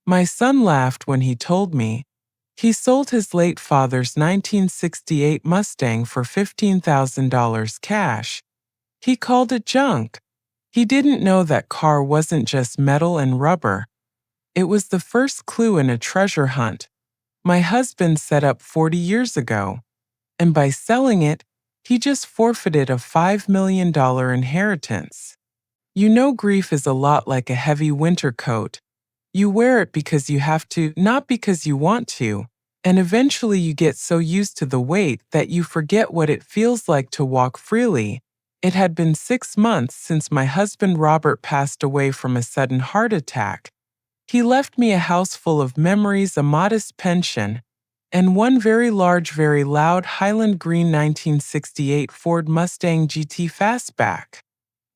My son laughed when he told me. He sold his late father's 1968 Mustang for $15,000 cash. He called it junk. He didn't know that car wasn't just metal and rubber. It was the first clue in a treasure hunt my husband set up 40 years ago. And by selling it, he just forfeited a $5 million inheritance. You know, grief is a lot like a heavy winter coat. You wear it because you have to, not because you want to. And eventually you get so used to the weight that you forget what it feels like to walk freely. It had been 6 months since my husband Robert passed away from a sudden heart attack. He left me a house full of memories, a modest pension, and one very large, very loud Highland Green 1968 Ford Mustang GT Fastback.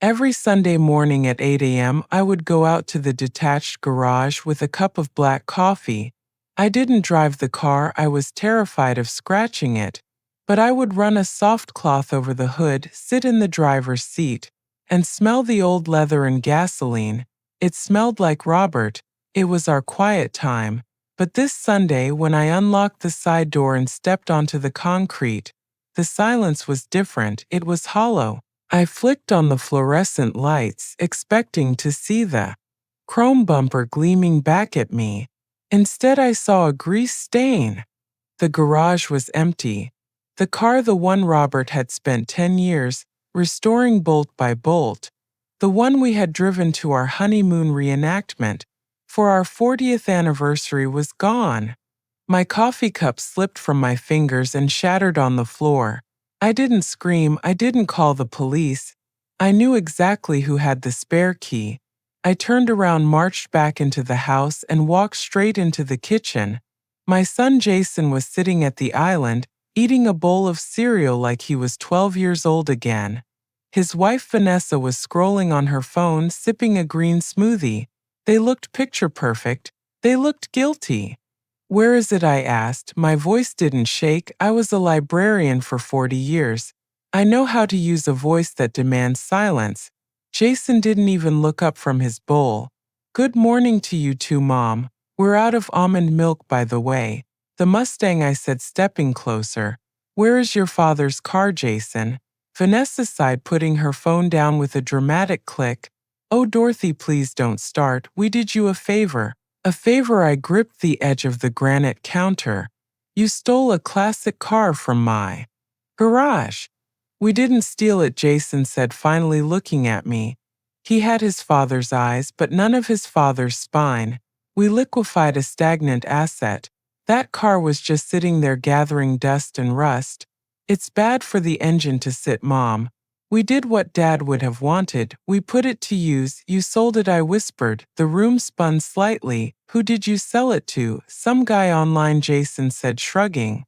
Every Sunday morning at 8 a.m., I would go out to the detached garage with a cup of black coffee. I didn't drive the car, I was terrified of scratching it, but I would run a soft cloth over the hood, sit in the driver's seat, and smell the old leather and gasoline. It smelled like Robert. It was our quiet time. But this Sunday, when I unlocked the side door and stepped onto the concrete, the silence was different. It was hollow. I flicked on the fluorescent lights, expecting to see the chrome bumper gleaming back at me. Instead, I saw a grease stain. The garage was empty. The car, the one Robert had spent 10 years restoring bolt by bolt, the one we had driven to our honeymoon reenactment for our 40th anniversary, was gone. My coffee cup slipped from my fingers and shattered on the floor. I didn't scream, I didn't call the police. I knew exactly who had the spare key. I turned around, marched back into the house, and walked straight into the kitchen. My son Jason was sitting at the island, eating a bowl of cereal like he was 12 years old again. His wife Vanessa was scrolling on her phone, sipping a green smoothie. They looked picture perfect. They looked guilty. "Where is it?" I asked. My voice didn't shake. I was a librarian for 40 years. I know how to use a voice that demands silence. Jason didn't even look up from his bowl. "Good morning to you too, Mom. We're out of almond milk, by the way." "The Mustang," I said, stepping closer. "Where is your father's car, Jason?" Vanessa sighed, putting her phone down with a dramatic click. "Oh, Dorothy, please don't start. We did you a favor." "A favor?" I gripped the edge of the granite counter. "You stole a classic car from my garage." "We didn't steal it," Jason said, finally looking at me. He had his father's eyes, but none of his father's spine. "We liquefied a stagnant asset. That car was just sitting there gathering dust and rust. It's bad for the engine to sit, Mom. We did what Dad would have wanted. We put it to use." "You sold it," I whispered. The room spun slightly. "Who did you sell it to?" "Some guy online," Jason said, shrugging.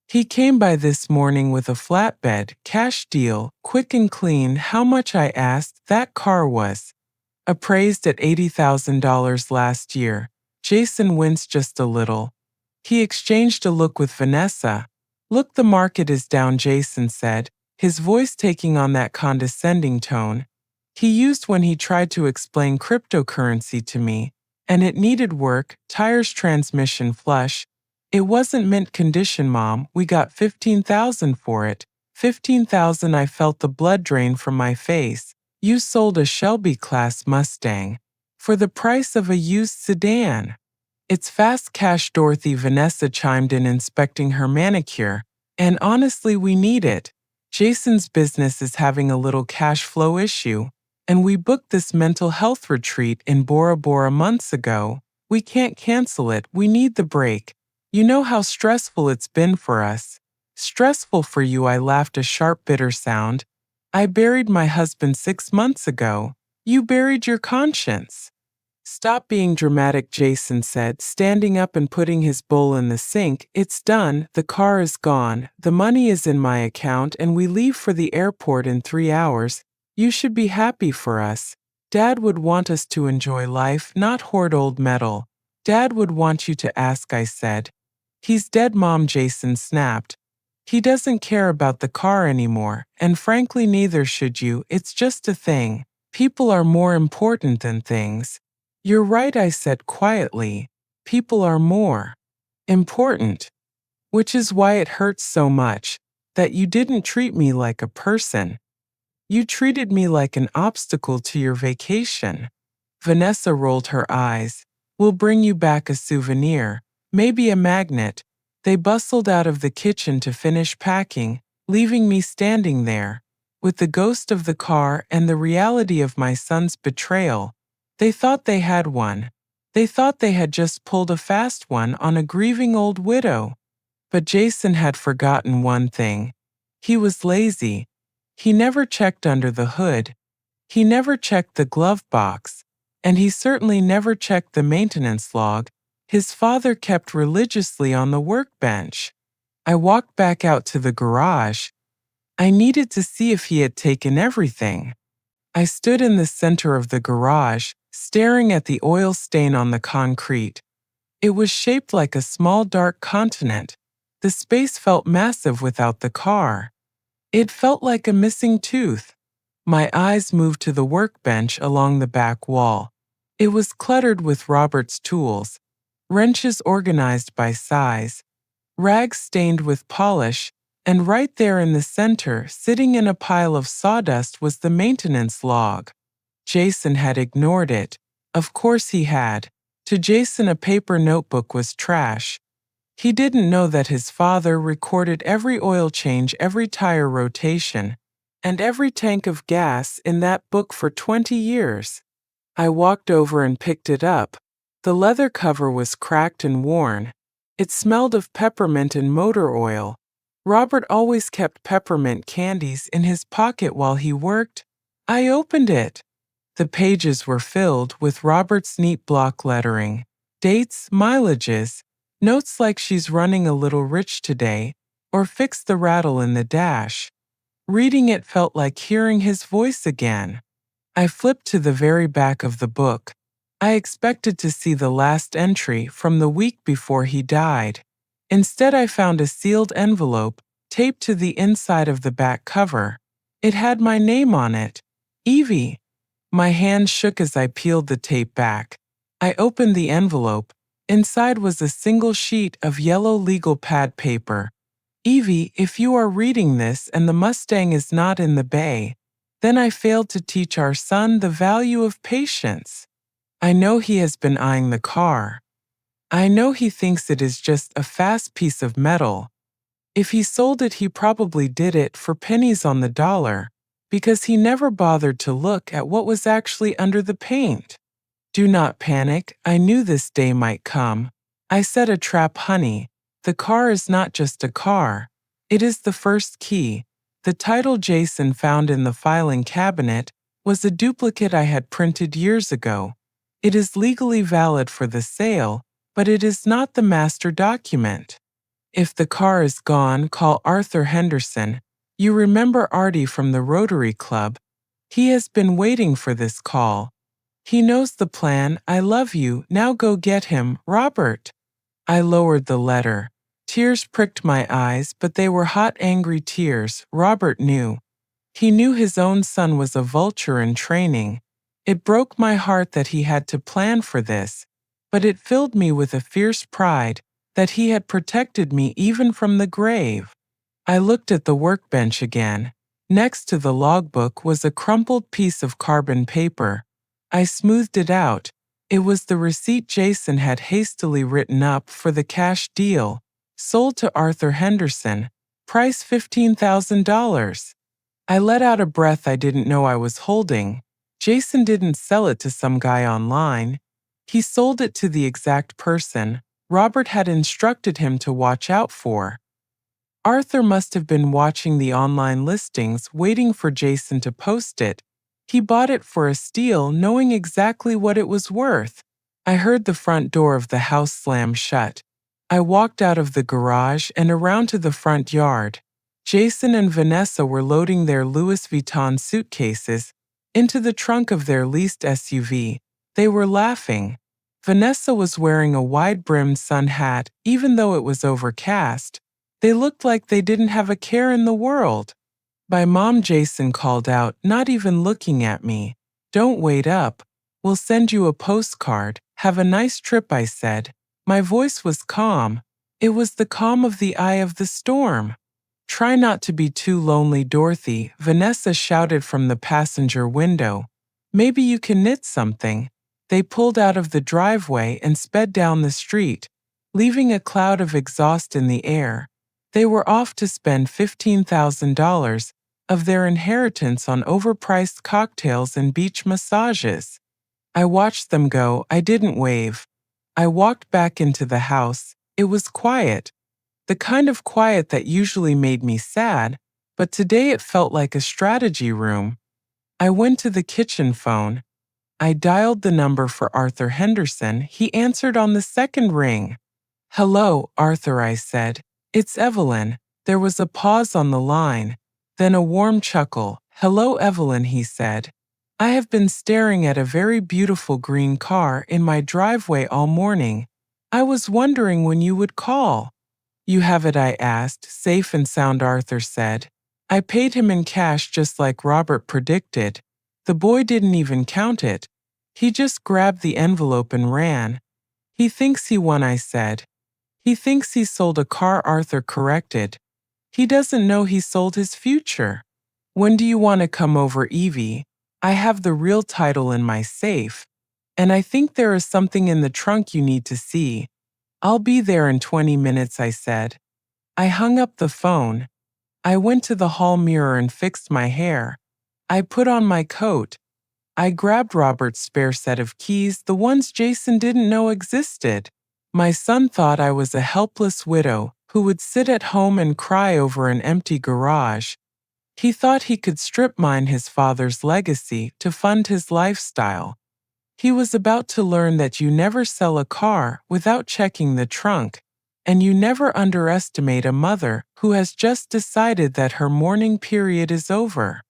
"He came by this morning with a flatbed, cash deal, quick and clean." "How much?" I asked. "That car was appraised at $80,000 last year." Jason winced just a little. He exchanged a look with Vanessa. "Look, the market is down," Jason said, his voice taking on that condescending tone he used when he tried to explain cryptocurrency to me. "And it needed work, tires, transmission flush. It wasn't mint condition, Mom. We got $15,000 for it." $15,000? I felt the blood drain from my face. "You sold a Shelby-class Mustang for the price of a used sedan." "It's fast cash, Dorothy," Vanessa chimed in, inspecting her manicure. "And honestly, we need it. Jason's business is having a little cash flow issue, and we booked this mental health retreat in Bora Bora months ago. We can't cancel it. We need the break. You know how stressful it's been for us." "Stressful for you?" I laughed, a sharp, bitter sound. "I buried my husband 6 months ago. You buried your conscience." "Stop being dramatic," Jason said, standing up and putting his bowl in the sink. "It's done. The car is gone. The money is in my account, and we leave for the airport in 3 hours. You should be happy for us. Dad would want us to enjoy life, not hoard old metal." "Dad would want you to ask," I said. "He's dead, Mom," Jason snapped. "He doesn't care about the car anymore, and frankly neither should you. It's just a thing. People are more important than things. You're right, I said quietly. People are more important, which is why it hurts so much that you didn't treat me like a person. You treated me like an obstacle to your vacation. Vanessa rolled her eyes. We'll bring you back a souvenir, maybe a magnet. They bustled out of the kitchen to finish packing, leaving me standing there, with the ghost of the car and the reality of my son's betrayal. They thought they had one. They thought they had just pulled a fast one on a grieving old widow. But Jason had forgotten one thing. He was lazy. He never checked under the hood. He never checked the glove box. And he certainly never checked the maintenance log his father kept religiously on the workbench. I walked back out to the garage. I needed to see if he had taken everything. I stood in the center of the garage, staring at the oil stain on the concrete. It was shaped like a small dark continent. The space felt massive without the car. It felt like a missing tooth. My eyes moved to the workbench along the back wall. It was cluttered with Robert's tools, wrenches organized by size, rags stained with polish, and right there in the center, sitting in a pile of sawdust, was the maintenance log. Jason had ignored it. Of course he had. To Jason, a paper notebook was trash. He didn't know that his father recorded every oil change, every tire rotation, and every tank of gas in that book for 20 years. I walked over and picked it up. The leather cover was cracked and worn. It smelled of peppermint and motor oil. Robert always kept peppermint candies in his pocket while he worked. I opened it. The pages were filled with Robert's neat block lettering, dates, mileages, notes like she's running a little rich today, or fix the rattle in the dash. Reading it felt like hearing his voice again. I flipped to the very back of the book. I expected to see the last entry from the week before he died. Instead, I found a sealed envelope taped to the inside of the back cover. It had my name on it, Evie. My hand shook as I peeled the tape back. I opened the envelope. Inside was a single sheet of yellow legal pad paper. Evie, if you are reading this and the Mustang is not in the bay, then I failed to teach our son the value of patience. I know he has been eyeing the car. I know he thinks it is just a fast piece of metal. If he sold it, he probably did it for pennies on the dollar, because he never bothered to look at what was actually under the paint. Do not panic, I knew this day might come. I set a trap, honey. The car is not just a car. It is the first key. The title Jason found in the filing cabinet was a duplicate I had printed years ago. It is legally valid for the sale, but it is not the master document. If the car is gone, call Arthur Henderson. You remember Artie from the Rotary Club. He has been waiting for this call. He knows the plan. I love you. Now go get him, Robert. I lowered the letter. Tears pricked my eyes, but they were hot, angry tears. Robert knew. He knew his own son was a vulture in training. It broke my heart that he had to plan for this, but it filled me with a fierce pride that he had protected me even from the grave. I looked at the workbench again. Next to the logbook was a crumpled piece of carbon paper. I smoothed it out. It was the receipt Jason had hastily written up for the cash deal, sold to Arthur Henderson, price $15,000. I let out a breath I didn't know I was holding. Jason didn't sell it to some guy online. He sold it to the exact person Robert had instructed him to watch out for. Arthur must have been watching the online listings, waiting for Jason to post it. He bought it for a steal, knowing exactly what it was worth. I heard the front door of the house slam shut. I walked out of the garage and around to the front yard. Jason and Vanessa were loading their Louis Vuitton suitcases into the trunk of their leased SUV. They were laughing. Vanessa was wearing a wide-brimmed sun hat, even though it was overcast. They looked like they didn't have a care in the world. By Mom, Jason called out, not even looking at me. Don't wait up. We'll send you a postcard. Have a nice trip, I said. My voice was calm. It was the calm of the eye of the storm. Try not to be too lonely, Dorothy, Vanessa shouted from the passenger window. Maybe you can knit something. They pulled out of the driveway and sped down the street, leaving a cloud of exhaust in the air. They were off to spend $15,000 of their inheritance on overpriced cocktails and beach massages. I watched them go. I didn't wave. I walked back into the house. It was quiet. The kind of quiet that usually made me sad, but today it felt like a strategy room. I went to the kitchen phone. I dialed the number for Arthur Henderson. He answered on the second ring. Hello, Arthur, I said. It's Evelyn. There was a pause on the line, then a warm chuckle. Hello, Evelyn, he said. I have been staring at a very beautiful green car in my driveway all morning. I was wondering when you would call. You have it, I asked. Safe and sound, Arthur said. I paid him in cash just like Robert predicted. The boy didn't even count it. He just grabbed the envelope and ran. He thinks he won, I said. He thinks he sold a car, Arthur corrected. He doesn't know he sold his future. When do you want to come over, Evie? I have the real title in my safe. And I think there is something in the trunk you need to see. I'll be there in 20 minutes, I said. I hung up the phone. I went to the hall mirror and fixed my hair. I put on my coat. I grabbed Robert's spare set of keys, the ones Jason didn't know existed. My son thought I was a helpless widow who would sit at home and cry over an empty garage. He thought he could strip mine his father's legacy to fund his lifestyle. He was about to learn that you never sell a car without checking the trunk, and you never underestimate a mother who has just decided that her mourning period is over.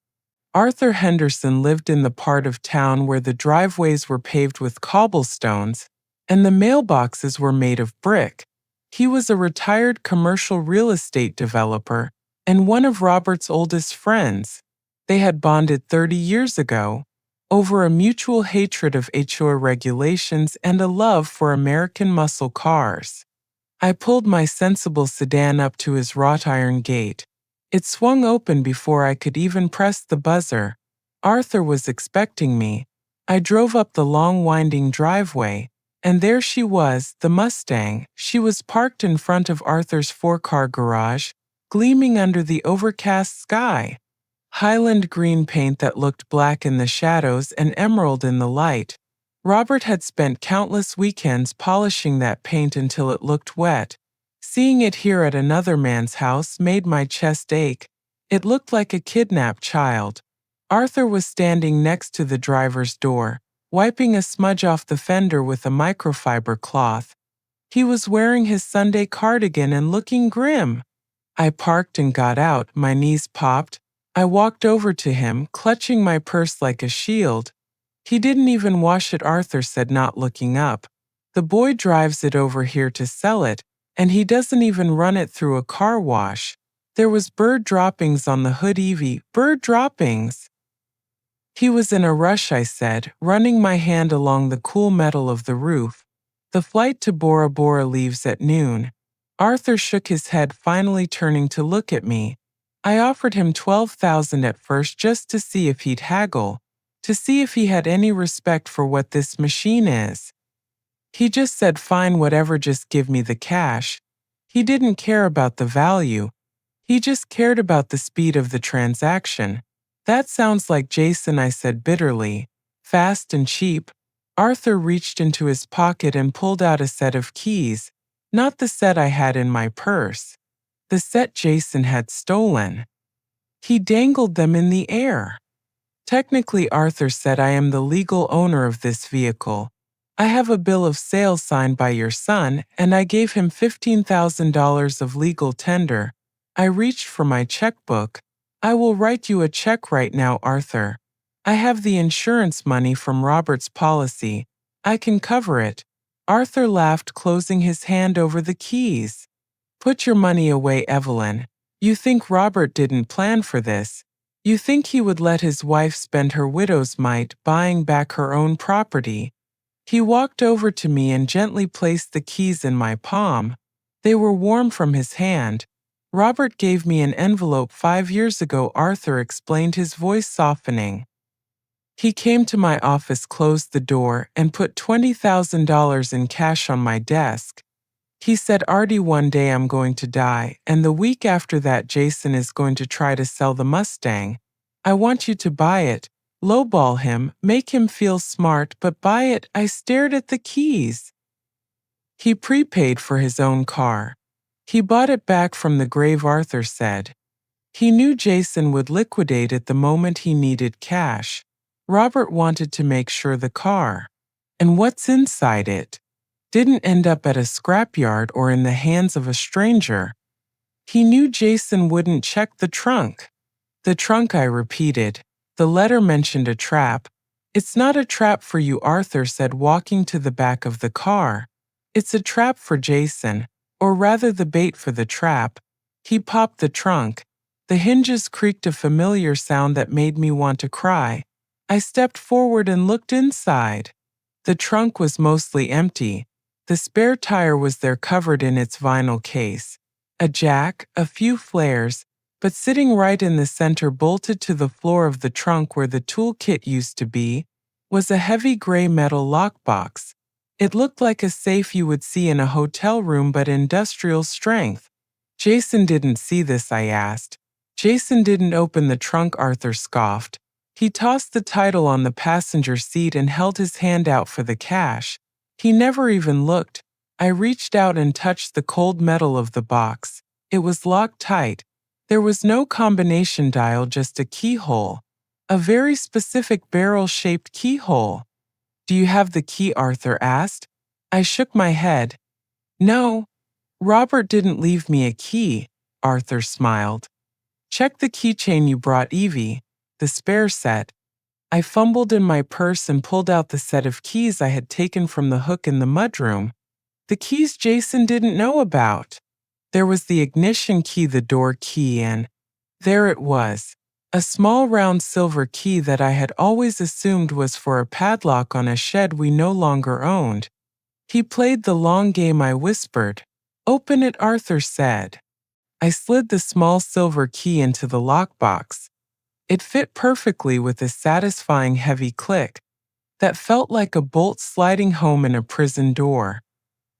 Arthur Henderson lived in the part of town where the driveways were paved with cobblestones and the mailboxes were made of brick. He was a retired commercial real estate developer and one of Robert's oldest friends. They had bonded 30 years ago over a mutual hatred of HOA regulations and a love for American muscle cars. I pulled my sensible sedan up to his wrought iron gate. It swung open before I could even press the buzzer. Arthur was expecting me. I drove up the long winding driveway, and there she was, the Mustang. She was parked in front of Arthur's 4-car garage, gleaming under the overcast sky. Highland green paint that looked black in the shadows and emerald in the light. Robert had spent countless weekends polishing that paint until it looked wet. Seeing it here at another man's house made my chest ache. It looked like a kidnapped child. Arthur was standing next to the driver's door, wiping a smudge off the fender with a microfiber cloth. He was wearing his Sunday cardigan and looking grim. I parked and got out, my knees popped. I walked over to him, clutching my purse like a shield. He didn't even wash it, Arthur said, not looking up. The boy drives it over here to sell it, and he doesn't even run it through a car wash. There was bird droppings on the hood, Evie, bird droppings. He was in a rush, I said, running my hand along the cool metal of the roof. The flight to Bora Bora leaves at noon. Arthur shook his head, finally turning to look at me. I offered him $12,000 at first just to see if he'd haggle, to see if he had any respect for what this machine is. He just said, fine, whatever, just give me the cash. He didn't care about the value. He just cared about the speed of the transaction. That sounds like Jason, I said bitterly. Fast and cheap. Arthur reached into his pocket and pulled out a set of keys, not the set I had in my purse. The set Jason had stolen. He dangled them in the air. Technically, Arthur said, I am the legal owner of this vehicle. I have a bill of sale signed by your son, and I gave him $15,000 of legal tender. I reached for my checkbook. I will write you a check right now, Arthur. I have the insurance money from Robert's policy. I can cover it. Arthur laughed, closing his hand over the keys. Put your money away, Evelyn. You think Robert didn't plan for this. You think he would let his wife spend her widow's mite buying back her own property? He walked over to me and gently placed the keys in my palm. They were warm from his hand. Robert gave me an envelope 5 years ago, Arthur explained, his voice softening. He came to my office, closed the door, and put $20,000 in cash on my desk. He said, Artie, one day I'm going to die, and the week after that Jason is going to try to sell the Mustang. I want you to buy it. Lowball him, make him feel smart, but buy it. I stared at the keys. He prepaid for his own car. He bought it back from the grave, Arthur said. He knew Jason would liquidate it the moment he needed cash. Robert wanted to make sure the car, and what's inside it, didn't end up at a scrapyard or in the hands of a stranger. He knew Jason wouldn't check the trunk. The trunk, I repeated. The letter mentioned a trap. It's not a trap for you, Arthur said, walking to the back of the car. It's a trap for Jason, or rather the bait for the trap. He popped the trunk. The hinges creaked, a familiar sound that made me want to cry. I stepped forward and looked inside. The trunk was mostly empty. The spare tire was there, covered in its vinyl case. A jack, a few flares, but sitting right in the center, bolted to the floor of the trunk where the toolkit used to be, was a heavy gray metal lockbox. It looked like a safe you would see in a hotel room, but industrial strength. Jason didn't see this, I asked. Jason didn't open the trunk, Arthur scoffed. He tossed the title on the passenger seat and held his hand out for the cash. He never even looked. I reached out and touched the cold metal of the box. It was locked tight. There was no combination dial, just a keyhole. A very specific barrel-shaped keyhole. Do you have the key? Arthur asked. I shook my head. No. Robert didn't leave me a key, Arthur smiled. Check the keychain you brought, Evie. The spare set. I fumbled in my purse and pulled out the set of keys I had taken from the hook in the mudroom. The keys Jason didn't know about. There was the ignition key, the door key, and there it was. A small round silver key that I had always assumed was for a padlock on a shed we no longer owned. He played the long game, I whispered. Open it, Arthur said. I slid the small silver key into the lockbox. It fit perfectly with a satisfying heavy click that felt like a bolt sliding home in a prison door.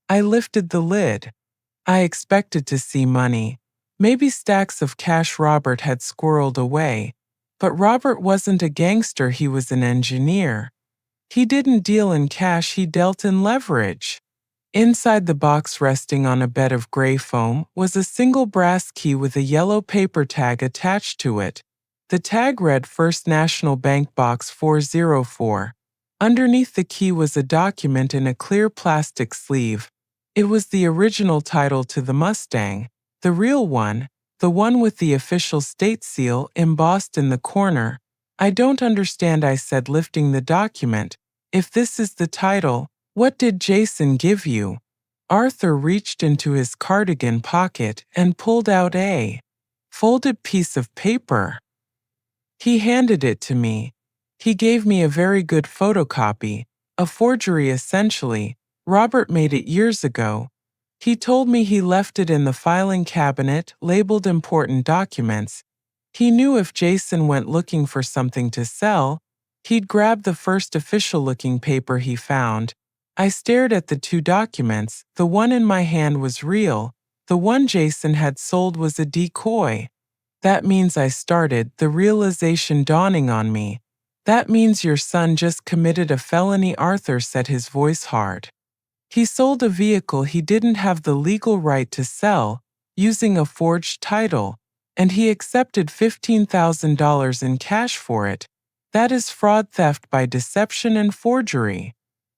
I lifted the lid. I expected to see money, maybe stacks of cash Robert had squirreled away. But Robert wasn't a gangster, he was an engineer. He didn't deal in cash, he dealt in leverage. Inside the box, resting on a bed of gray foam, was a single brass key with a yellow paper tag attached to it. The tag read First National Bank Box 404. Underneath the key was a document in a clear plastic sleeve. It was the original title to the Mustang, the real one, the one with the official state seal embossed in the corner. I don't understand, I said, lifting the document. If this is the title, what did Jason give you? Arthur reached into his cardigan pocket and pulled out a folded piece of paper. He handed it to me. He gave me a very good photocopy, a forgery essentially. Robert made it years ago. He told me he left it in the filing cabinet, labeled important documents. He knew if Jason went looking for something to sell, he'd grab the first official-looking paper he found. I stared at the two documents. The one in my hand was real. The one Jason had sold was a decoy. That means, I started, the realization dawning on me. That means your son just committed a felony, Arthur said, his voice hard. He sold a vehicle he didn't have the legal right to sell, using a forged title, and he accepted $15,000 in cash for it. That is fraud, theft by deception and forgery.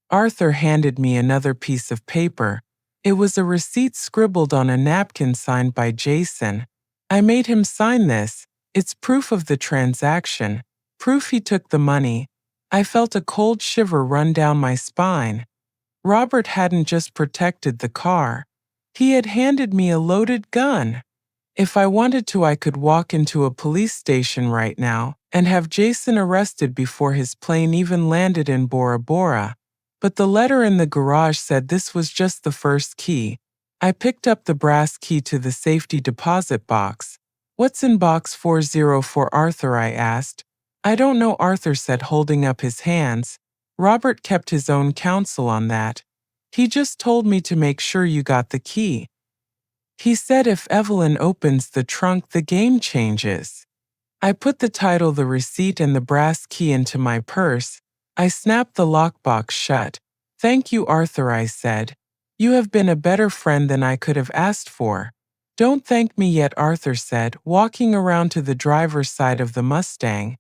Arthur handed me another piece of paper. It was a receipt scribbled on a napkin signed by Jason. I made him sign this. It's proof of the transaction, proof he took the money. I felt a cold shiver run down my spine. Robert hadn't just protected the car. He had handed me a loaded gun. If I wanted to, I could walk into a police station right now and have Jason arrested before his plane even landed in Bora Bora. But the letter in the garage said this was just the first key. I picked up the brass key to the safety deposit box. "What's in box 404, Arthur?" I asked. "I don't know," Arthur said, holding up his hands. "Robert kept his own counsel on that. He just told me to make sure you got the key. He said if Evelyn opens the trunk, the game changes." I put the title, the receipt, and the brass key into my purse. I snapped the lockbox shut. "Thank you, Arthur," I said. "You have been a better friend than I could have asked for." "Don't thank me yet," Arthur said, walking around to the driver's side of the Mustang.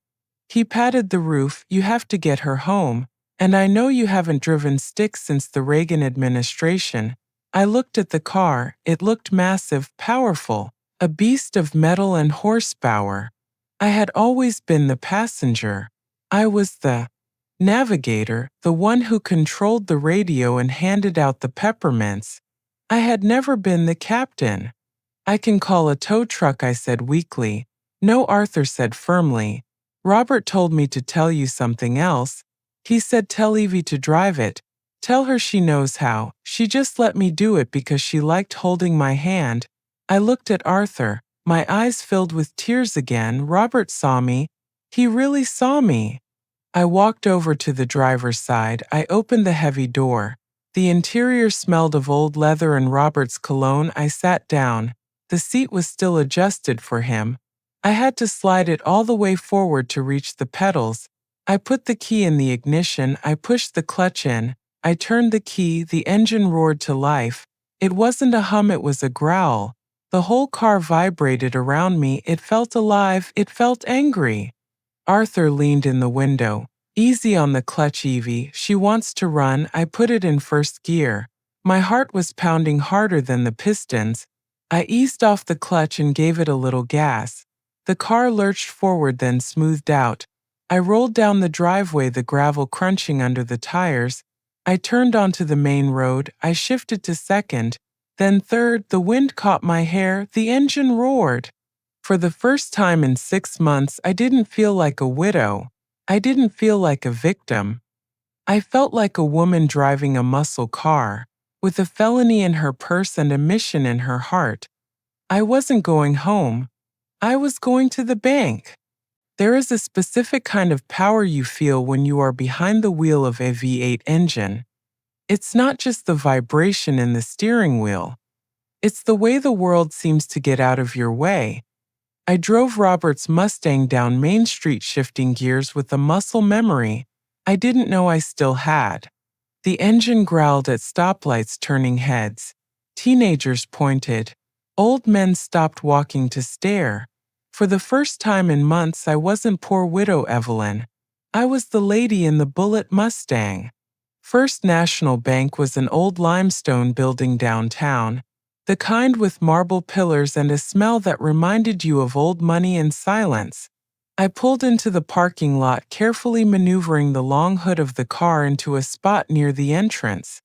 He patted the roof. "You have to get her home, and I know you haven't driven sticks since the Reagan administration." I looked at the car. It looked massive, powerful, a beast of metal and horsepower. I had always been the passenger. I was the navigator, the one who controlled the radio and handed out the peppermints. I had never been the captain. "I can call a tow truck," I said weakly. "No," Arthur said firmly. "Robert told me to tell you something else. He said tell Evie to drive it. Tell her she knows how. She just let me do it because she liked holding my hand." I looked at Arthur. My eyes filled with tears again. Robert saw me. He really saw me. I walked over to the driver's side. I opened the heavy door. The interior smelled of old leather and Robert's cologne. I sat down. The seat was still adjusted for him. I had to slide it all the way forward to reach the pedals. I put the key in the ignition. I pushed the clutch in. I turned the key. The engine roared to life. It wasn't a hum, it was a growl. The whole car vibrated around me. It felt alive. It felt angry. Arthur leaned in the window. "Easy on the clutch, Evie. She wants to run." I put it in first gear. My heart was pounding harder than the pistons. I eased off the clutch and gave it a little gas. The car lurched forward, then smoothed out. I rolled down the driveway, the gravel crunching under the tires. I turned onto the main road. I shifted to second, then third. The wind caught my hair. The engine roared. For the first time in 6 months, I didn't feel like a widow. I didn't feel like a victim. I felt like a woman driving a muscle car, with a felony in her purse and a mission in her heart. I wasn't going home. I was going to the bank. There is a specific kind of power you feel when you are behind the wheel of a V8 engine. It's not just the vibration in the steering wheel. It's the way the world seems to get out of your way. I drove Robert's Mustang down Main Street, shifting gears with a muscle memory I didn't know I still had. The engine growled at stoplights, turning heads. Teenagers pointed. Old men stopped walking to stare. For the first time in months, I wasn't poor widow Evelyn. I was the lady in the bullet Mustang. First National Bank was an old limestone building downtown, the kind with marble pillars and a smell that reminded you of old money and silence. I pulled into the parking lot, carefully maneuvering the long hood of the car into a spot near the entrance.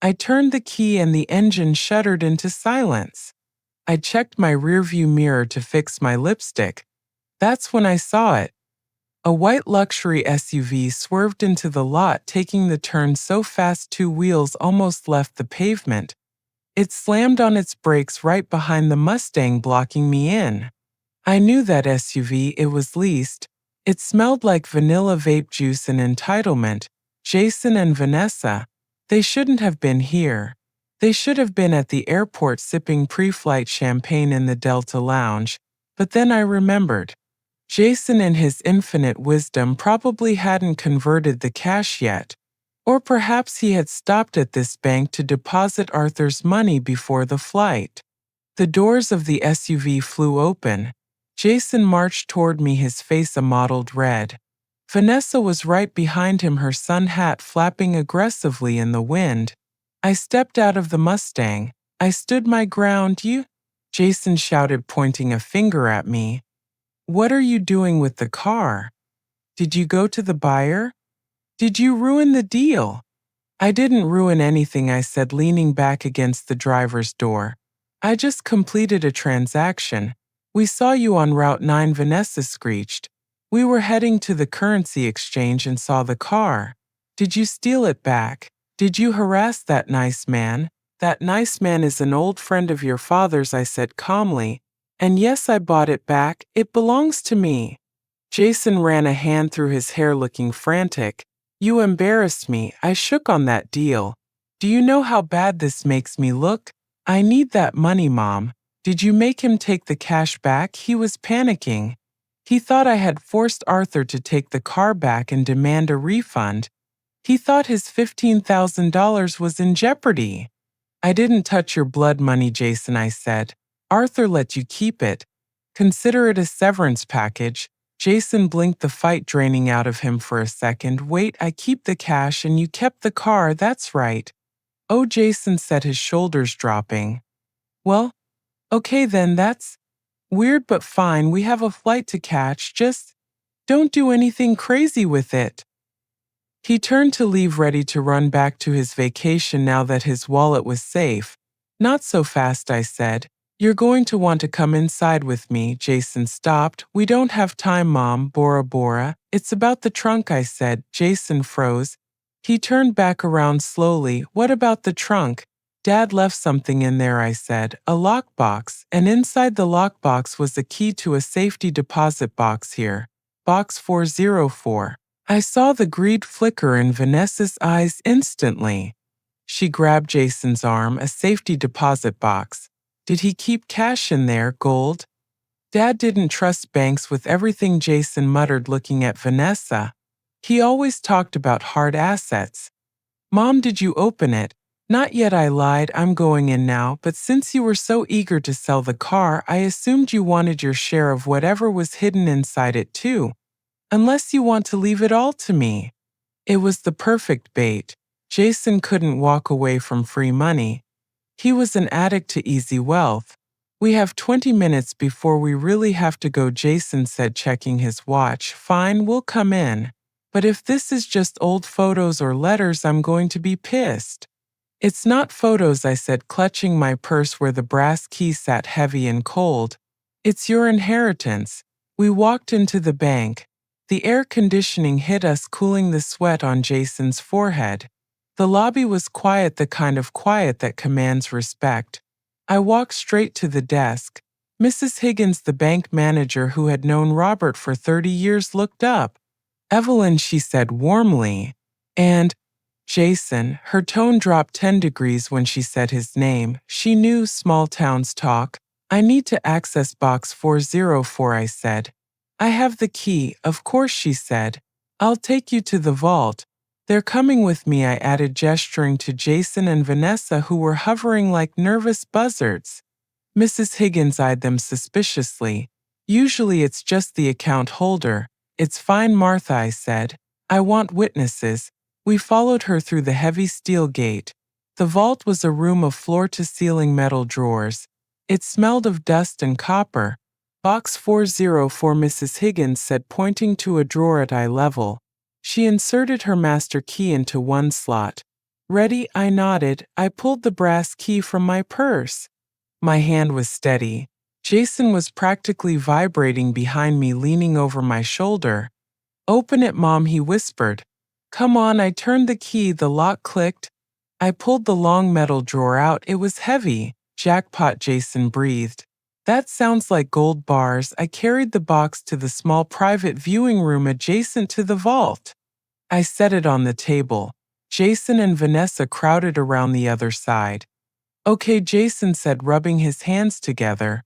I turned the key and the engine shuddered into silence. I checked my rearview mirror to fix my lipstick. That's when I saw it. A white luxury SUV swerved into the lot, taking the turn so fast 2 wheels almost left the pavement. It slammed on its brakes right behind the Mustang, blocking me in. I knew that SUV. It was leased. It smelled like vanilla vape juice and entitlement. Jason and Vanessa. They shouldn't have been here. They should have been at the airport sipping pre-flight champagne in the Delta Lounge. But then I remembered. Jason, in his infinite wisdom, probably hadn't converted the cash yet. Or perhaps he had stopped at this bank to deposit Arthur's money before the flight. The doors of the SUV flew open. Jason marched toward me, his face a mottled red. Vanessa was right behind him, her sun hat flapping aggressively in the wind. I stepped out of the Mustang. I stood my ground. "You?" Jason shouted, pointing a finger at me. "What are you doing with the car? Did you go to the buyer? Did you ruin the deal?" "I didn't ruin anything," I said, leaning back against the driver's door. I just completed a transaction. We saw you on Route 9, Vanessa screeched. We were heading to the currency exchange and saw the car. Did you steal it back? Did you harass that nice man? That nice man is an old friend of your father's, I said calmly. And yes, I bought it back. It belongs to me. Jason ran a hand through his hair looking frantic. You embarrassed me. I shook on that deal. Do you know how bad this makes me look? I need that money, Mom. Did you make him take the cash back? He was panicking. He thought I had forced Arthur to take the car back and demand a refund. He thought his $15,000 was in jeopardy. I didn't touch your blood money, Jason, I said. Arthur let you keep it. Consider it a severance package. Jason blinked, the fight draining out of him for a second. Wait, I keep the cash and you kept the car, that's right. Oh, Jason said, his shoulders dropping. Well, okay then, that's weird but fine. We have a flight to catch. Just don't do anything crazy with it. He turned to leave, ready to run back to his vacation now that his wallet was safe. Not so fast, I said. You're going to want to come inside with me. Jason stopped. We don't have time, Mom. Bora Bora. It's about the trunk, I said. Jason froze. He turned back around slowly. What about the trunk? Dad left something in there, I said. A lockbox. And inside the lockbox was the key to a safety deposit box here. Box 404. I saw the greed flicker in Vanessa's eyes instantly. She grabbed Jason's arm. A safety deposit box. Did he keep cash in there, gold? Dad didn't trust banks with everything, Jason muttered, looking at Vanessa. He always talked about hard assets. Mom, did you open it? Not yet, I lied. I'm going in now, but since you were so eager to sell the car, I assumed you wanted your share of whatever was hidden inside it too. Unless you want to leave it all to me. It was the perfect bait. Jason couldn't walk away from free money. He was an addict to easy wealth. We have 20 minutes before we really have to go, Jason said, checking his watch. Fine, we'll come in. But if this is just old photos or letters, I'm going to be pissed. It's not photos, I said, clutching my purse where the brass key sat heavy and cold. It's your inheritance. We walked into the bank. The air conditioning hit us, cooling the sweat on Jason's forehead. The lobby was quiet, the kind of quiet that commands respect. I walked straight to the desk. Mrs. Higgins, the bank manager who had known Robert for 30 years, looked up. Evelyn, she said warmly. And Jason, her tone dropped 10 degrees when she said his name. She knew small towns talk. I need to access box 404, I said. I have the key, of course, she said. I'll take you to the vault. They're coming with me, I added, gesturing to Jason and Vanessa, who were hovering like nervous buzzards. Mrs. Higgins eyed them suspiciously. Usually it's just the account holder. It's fine, Martha, I said. I want witnesses. We followed her through the heavy steel gate. The vault was a room of floor-to-ceiling metal drawers. It smelled of dust and copper. Box 404, Mrs. Higgins said, pointing to a drawer at eye level. She inserted her master key into one slot. Ready? I nodded. I pulled the brass key from my purse. My hand was steady. Jason was practically vibrating behind me, leaning over my shoulder. Open it, Mom, he whispered. Come on, I turned the key, the lock clicked. I pulled the long metal drawer out. It was heavy. Jackpot, Jason breathed. That sounds like gold bars. I carried the box to the small private viewing room adjacent to the vault. I set it on the table. Jason and Vanessa crowded around the other side. Okay, Jason said, rubbing his hands together.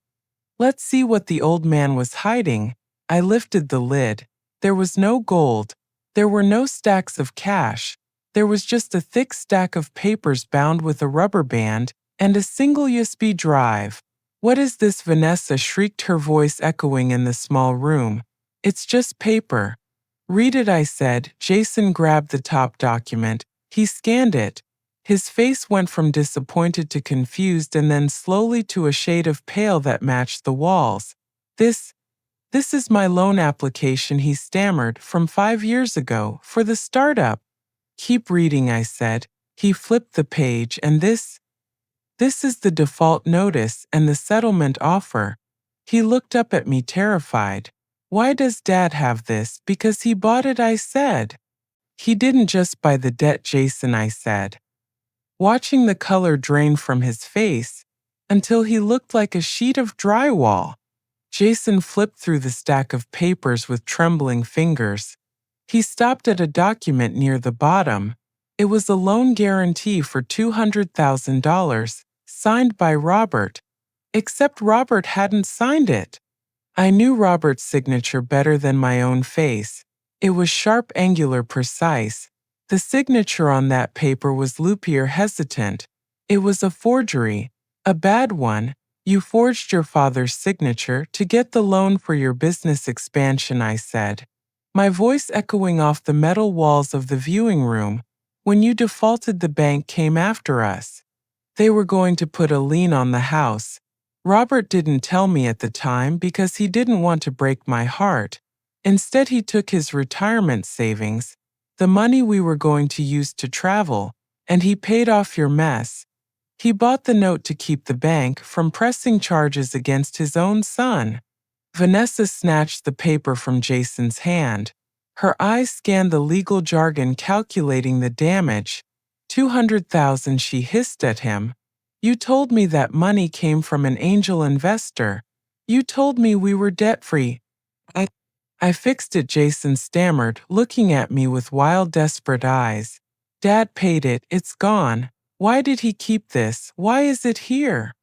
Let's see what the old man was hiding. I lifted the lid. There was no gold. There were no stacks of cash. There was just a thick stack of papers bound with a rubber band and a single USB drive. What is this? Vanessa shrieked, her voice echoing in the small room. It's just paper. Read it, I said. Jason grabbed the top document. He scanned it. His face went from disappointed to confused and then slowly to a shade of pale that matched the walls. This is my loan application, he stammered, from 5 years ago, for the startup. Keep reading, I said. He flipped the page, and this This is the default notice and the settlement offer." He looked up at me terrified. "Why does Dad have this?" "Because he bought it," I said. "He didn't just buy the debt, Jason," I said, watching the color drain from his face until he looked like a sheet of drywall. Jason flipped through the stack of papers with trembling fingers. He stopped at a document near the bottom. It was a loan guarantee for $200,000, signed by Robert. Except Robert hadn't signed it. I knew Robert's signature better than my own face. It was sharp, angular, precise. The signature on that paper was loopier, hesitant. It was a forgery, a bad one. "You forged your father's signature to get the loan for your business expansion," I said, my voice echoing off the metal walls of the viewing room. "When you defaulted, the bank came after us. They were going to put a lien on the house. Robert didn't tell me at the time because he didn't want to break my heart. Instead, he took his retirement savings, the money we were going to use to travel, and he paid off your mess. He bought the note to keep the bank from pressing charges against his own son." Vanessa snatched the paper from Jason's hand. Her eyes scanned the legal jargon, calculating the damage. $200,000, she hissed at him. "You told me that money came from an angel investor. You told me we were debt-free." I fixed it," Jason stammered, looking at me with wild, desperate eyes. "Dad paid it. It's gone. Why did he keep this? Why is it here?"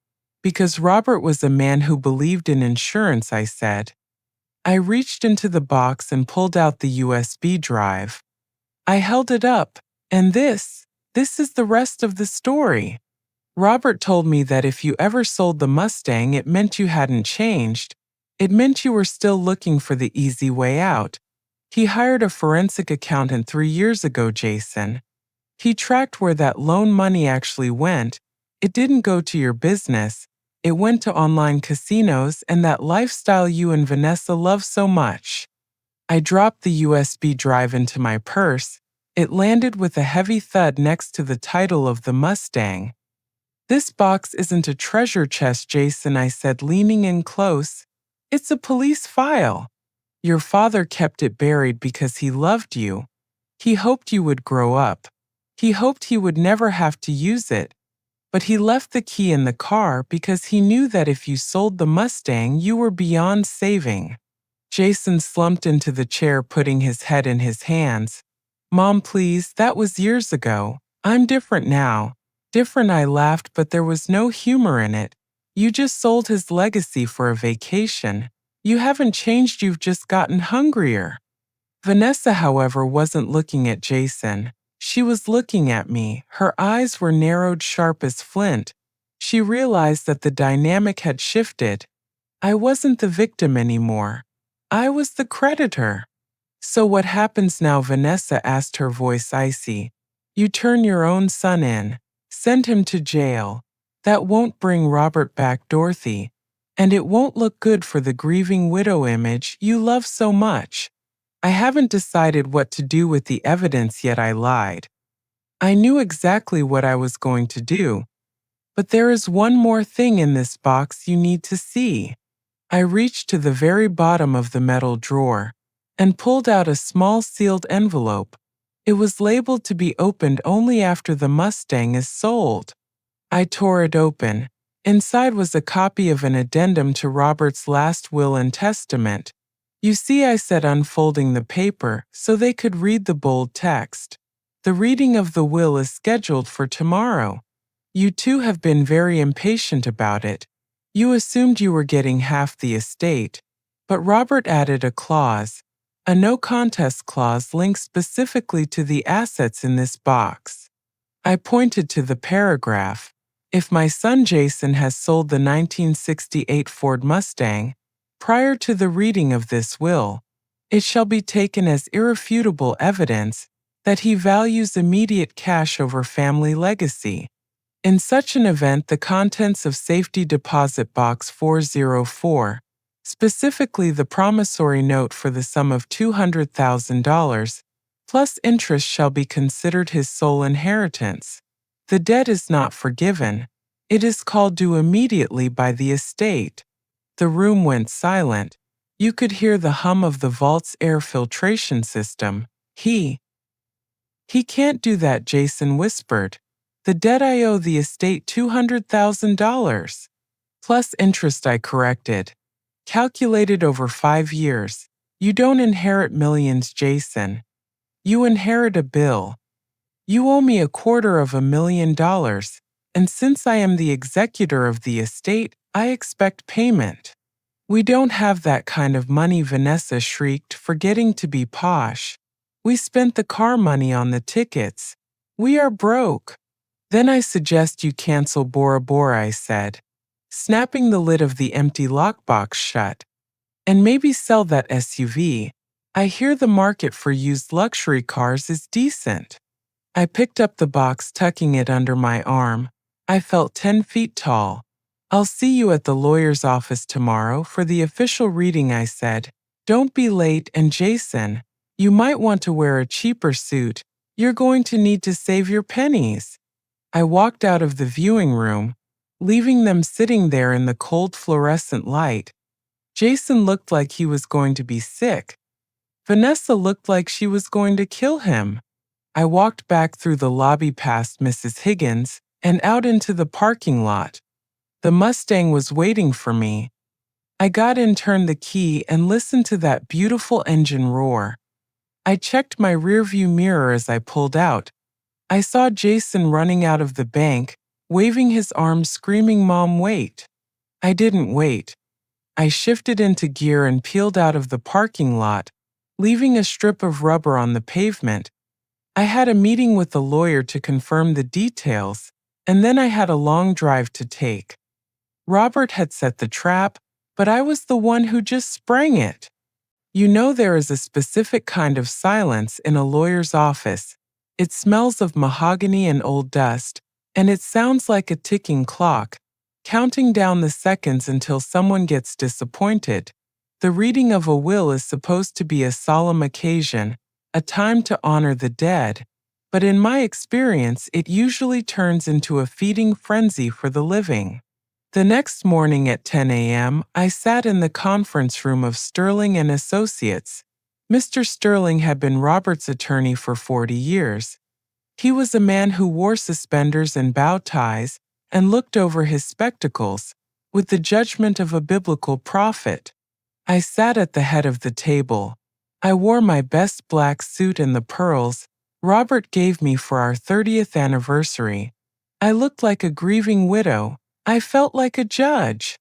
"Because Robert was a man who believed in insurance," I said. I reached into the box and pulled out the USB drive. I held it up, and this is the rest of the story. Robert told me that if you ever sold the Mustang, it meant you hadn't changed. It meant you were still looking for the easy way out. He hired a forensic accountant 3 years ago, Jason. He tracked where that loan money actually went. It didn't go to your business. It went to online casinos and that lifestyle you and Vanessa love so much. I dropped the USB drive into my purse. It landed with a heavy thud next to the title of the Mustang. "This box isn't a treasure chest, Jason," I said, leaning in close. "It's a police file. Your father kept it buried because he loved you. He hoped you would grow up. He hoped he would never have to use it. But he left the key in the car because he knew that if you sold the Mustang, you were beyond saving." Jason slumped into the chair, putting his head in his hands. "Mom, please, that was years ago. I'm different now." "Different," I laughed, but there was no humor in it. "You just sold his legacy for a vacation. You haven't changed, you've just gotten hungrier." Vanessa, however, wasn't looking at Jason. She was looking at me. Her eyes were narrowed, sharp as flint. She realized that the dynamic had shifted. I wasn't the victim anymore. I was the creditor. "So what happens now?" Vanessa asked, her voice icy. "You turn your own son in. Send him to jail. That won't bring Robert back, Dorothy. And it won't look good for the grieving widow image you love so much." "I haven't decided what to do with the evidence yet," I lied. I knew exactly what I was going to do. "But there is one more thing in this box you need to see." I reached to the very bottom of the metal drawer and pulled out a small sealed envelope. It was labeled to be opened only after the Mustang is sold. I tore it open. Inside was a copy of an addendum to Robert's last will and testament. "You see," I said, unfolding the paper so they could read the bold text. "The reading of the will is scheduled for tomorrow. You two have been very impatient about it. You assumed you were getting half the estate, but Robert added a clause, a no-contest clause linked specifically to the assets in this box." I pointed to the paragraph. "If my son Jason has sold the 1968 Ford Mustang prior to the reading of this will, it shall be taken as irrefutable evidence that he values immediate cash over family legacy. In such an event, the contents of Safety Deposit Box 404, specifically the promissory note for the sum of $200,000, plus interest, shall be considered his sole inheritance. The debt is not forgiven. It is called due immediately by the estate. The room went silent. You could hear the hum of the vault's air filtration system. He can't do that, Jason whispered. The debt I owe the estate $200,000. Plus interest, I corrected. Calculated over 5 years. You don't inherit millions, Jason. You inherit a bill. You owe me $250,000, and since I am the executor of the estate, I expect payment. We don't have that kind of money, Vanessa shrieked, forgetting to be posh. We spent the car money on the tickets. We are broke. Then I suggest you cancel Bora Bora, I said, snapping the lid of the empty lockbox shut. And maybe sell that SUV. I hear the market for used luxury cars is decent. I picked up the box, tucking it under my arm. I felt 10 feet tall. I'll see you at the lawyer's office tomorrow for the official reading, I said. Don't be late, and Jason, you might want to wear a cheaper suit. You're going to need to save your pennies. I walked out of the viewing room, leaving them sitting there in the cold fluorescent light. Jason looked like he was going to be sick. Vanessa looked like she was going to kill him. I walked back through the lobby past Mrs. Higgins and out into the parking lot. The Mustang was waiting for me. I got in, turned the key, and listened to that beautiful engine roar. I checked my rearview mirror as I pulled out. I saw Jason running out of the bank, waving his arms, screaming, "Mom, wait." I didn't wait. I shifted into gear and peeled out of the parking lot, leaving a strip of rubber on the pavement. I had a meeting with the lawyer to confirm the details, and then I had a long drive to take. Robert had set the trap, but I was the one who just sprang it. You know, there is a specific kind of silence in a lawyer's office. It smells of mahogany and old dust, and it sounds like a ticking clock, counting down the seconds until someone gets disappointed. The reading of a will is supposed to be a solemn occasion, a time to honor the dead, but in my experience, it usually turns into a feeding frenzy for the living. The next morning at 10 a.m., I sat in the conference room of Sterling and Associates. Mr. Sterling had been Robert's attorney for 40 years. He was a man who wore suspenders and bow ties and looked over his spectacles with the judgment of a biblical prophet. I sat at the head of the table. I wore my best black suit and the pearls Robert gave me for our 30th anniversary. I looked like a grieving widow. I felt like a judge.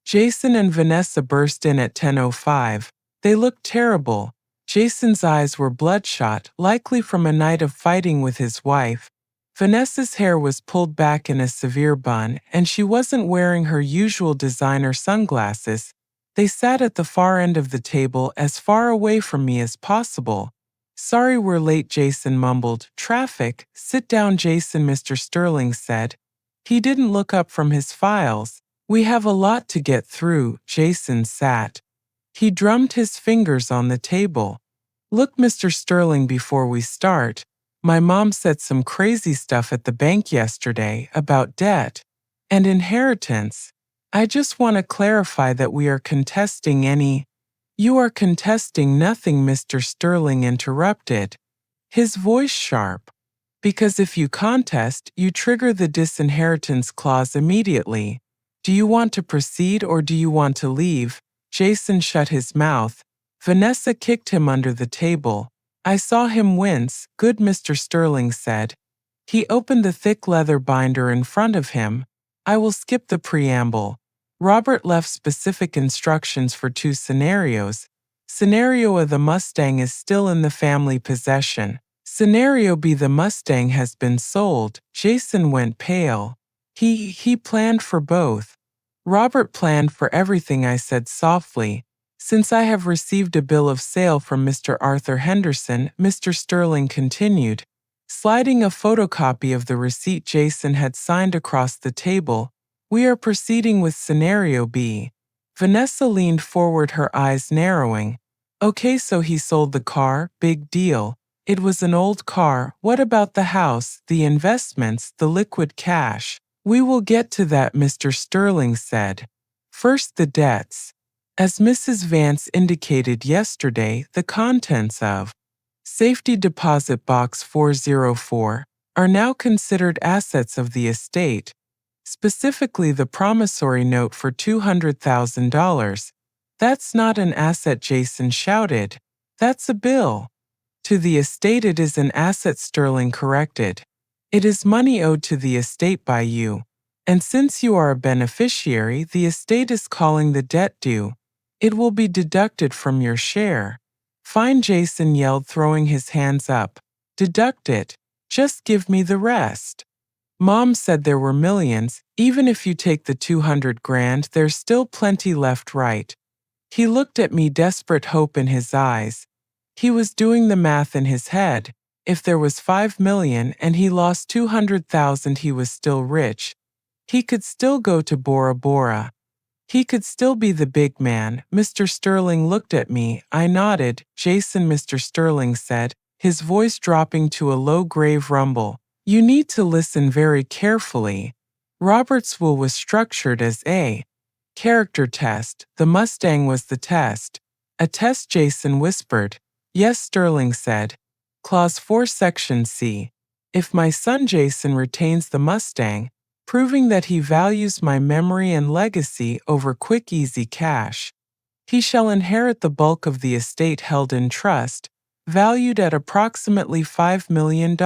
Jason and Vanessa burst in at 10:05. They looked terrible. Jason's eyes were bloodshot, likely from a night of fighting with his wife. Vanessa's hair was pulled back in a severe bun, and she wasn't wearing her usual designer sunglasses. They sat at the far end of the table, as far away from me as possible. "Sorry we're late," Jason mumbled. "Traffic." "Sit down, Jason," Mr. Sterling said. He didn't look up from his files. "We have a lot to get through." Jason sat. He drummed his fingers on the table. "Look, Mr. Sterling, before we start, my mom said some crazy stuff at the bank yesterday about debt and inheritance. I just want to clarify that we are contesting any—" "You are contesting nothing," Mr. Sterling interrupted, his voice sharp. "Because if you contest, you trigger the disinheritance clause immediately. Do you want to proceed or do you want to leave?" Jason shut his mouth. Vanessa kicked him under the table. I saw him wince. "Good," Mr. Sterling said. He opened the thick leather binder in front of him. "I will skip the preamble. Robert left specific instructions for 2 scenarios. Scenario A: the Mustang is still in the family possession. Scenario B: the Mustang has been sold." Jason went pale. He planned for both. "Robert planned for everything," I said softly. "Since I have received a bill of sale from Mr. Arthur Henderson," Mr. Sterling continued, sliding a photocopy of the receipt Jason had signed across the table, "we are proceeding with Scenario B." Vanessa leaned forward, her eyes narrowing. "Okay, so he sold the car, big deal. It was an old car. What about the house, the investments, the liquid cash?" We will get to that, Mr. Sterling said. First, the debts. As Mrs. Vance indicated yesterday, the contents of Safety Deposit Box 404 are now considered assets of the estate, specifically the promissory note for $200,000. That's not an asset, Jason shouted. That's a bill. To the estate it is an asset, Sterling corrected. It is money owed to the estate by you. And since you are a beneficiary, the estate is calling the debt due. It will be deducted from your share. Fine, Jason yelled, throwing his hands up. Deduct it. Just give me the rest. Mom said there were millions. Even if you take the 200 grand, there's still plenty left, right? He looked at me, desperate hope in his eyes. He was doing the math in his head. If there was 5 million and he lost 200,000, he was still rich. He could still go to Bora Bora. He could still be the big man. Mr. Sterling looked at me. I nodded. Jason, Mr. Sterling said, his voice dropping to a low, grave rumble. You need to listen very carefully. Robert's will was structured as a character test. The Mustang was the test. A test, Jason whispered. Yes, Sterling said. Clause 4, Section C. If my son Jason retains the Mustang, proving that he values my memory and legacy over quick, easy cash, he shall inherit the bulk of the estate held in trust, valued at approximately $5 million.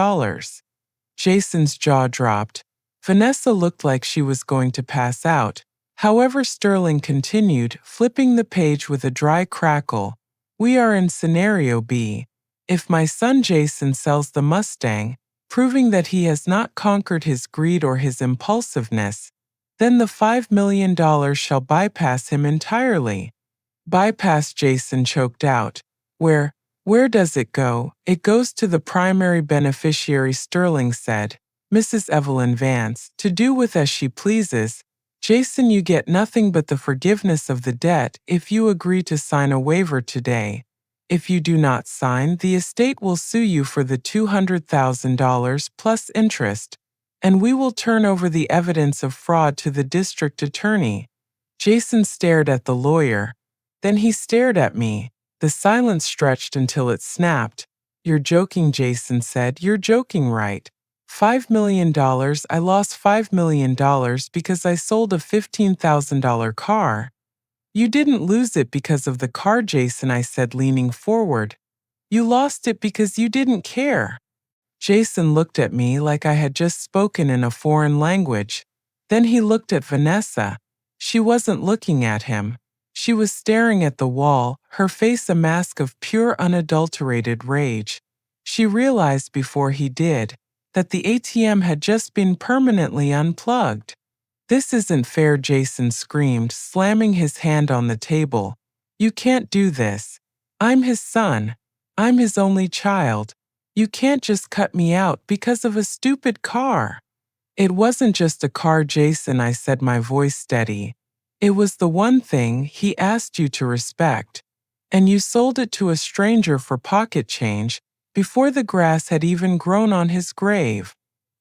Jason's jaw dropped. Vanessa looked like she was going to pass out. However, Sterling continued, flipping the page with a dry crackle. We are in Scenario B. If my son Jason sells the Mustang, proving that he has not conquered his greed or his impulsiveness, then the $5 million shall bypass him entirely. Bypass, Jason choked out. Where does it go? It goes to the primary beneficiary, Sterling said. Mrs. Evelyn Vance, to do with as she pleases. Jason, you get nothing but the forgiveness of the debt if you agree to sign a waiver today. If you do not sign, the estate will sue you for the $200,000 plus interest, and we will turn over the evidence of fraud to the district attorney. Jason stared at the lawyer. Then he stared at me. The silence stretched until it snapped. You're joking, Jason said. You're joking, right? $5 million. I lost $5 million because I sold a $15,000 car. You didn't lose it because of the car, Jason, I said, leaning forward. You lost it because you didn't care. Jason looked at me like I had just spoken in a foreign language. Then he looked at Vanessa. She wasn't looking at him. She was staring at the wall, her face a mask of pure unadulterated rage. She realized before he did that the ATM had just been permanently unplugged. This isn't fair, Jason screamed, slamming his hand on the table. You can't do this. I'm his son. I'm his only child. You can't just cut me out because of a stupid car. It wasn't just a car, Jason, I said, my voice steady. It was the one thing he asked you to respect. And you sold it to a stranger for pocket change before the grass had even grown on his grave.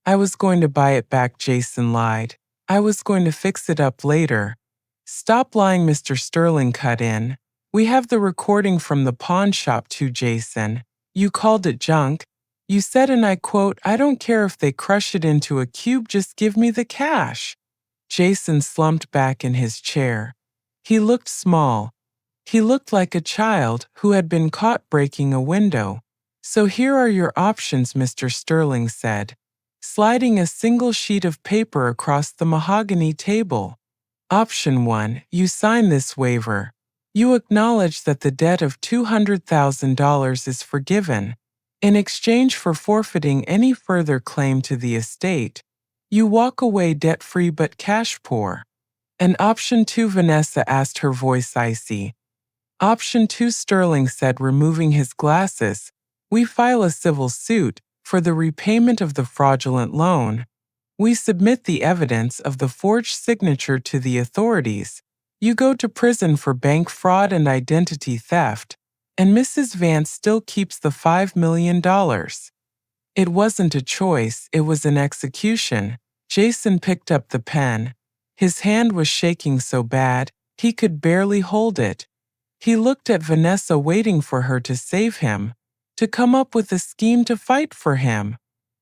I was going to buy it back, Jason lied. I was going to fix it up later. Stop lying, Mr. Sterling cut in. We have the recording from the pawn shop too, Jason. You called it junk. You said, and I quote, I don't care if they crush it into a cube, just give me the cash. Jason slumped back in his chair. He looked small. He looked like a child who had been caught breaking a window. So here are your options, Mr. Sterling said, sliding a single sheet of paper across the mahogany table. Option 1, you sign this waiver. You acknowledge that the debt of $200,000 is forgiven. In exchange for forfeiting any further claim to the estate, you walk away debt-free but cash poor. And option 2, Vanessa asked, her voice icy. Option 2, Sterling said, removing his glasses. We file a civil suit for the repayment of the fraudulent loan. We submit the evidence of the forged signature to the authorities. You go to prison for bank fraud and identity theft, and Mrs. Vance still keeps the $5 million. It wasn't a choice, it was an execution. Jason picked up the pen. His hand was shaking so bad, he could barely hold it. He looked at Vanessa, waiting for her to save him, to come up with a scheme to fight for him.